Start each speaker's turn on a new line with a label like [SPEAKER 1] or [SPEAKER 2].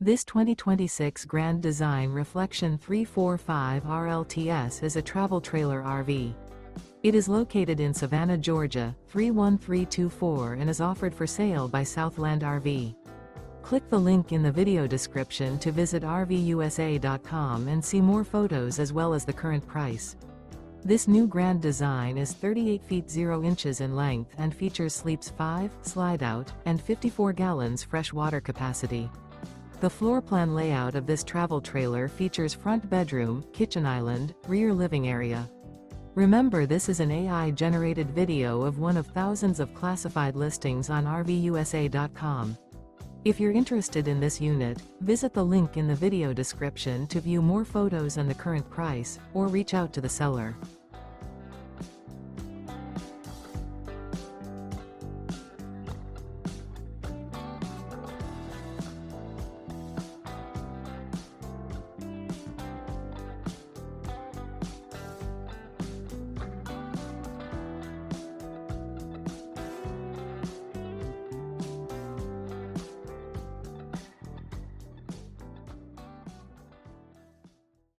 [SPEAKER 1] This 2026 Grand Design Reflection 345 RLTS is a travel trailer RV. It is located in Savannah, Georgia, 31324 and is offered for sale by Southland RV. Click the link in the video description to visit RVUSA.com and see more photos as well as the current price. This new Grand Design is 38 feet 0 inches in length and features sleeps 5, Slideout, and 54 gallons fresh water capacity. The floor plan layout of this travel trailer features front bedroom, kitchen island, rear living area. Remember, this is an AI-generated video of one of thousands of classified listings on RVUSA.com. If you're interested in this unit, visit the link in the video description to view more photos and the current price, or reach out to the seller.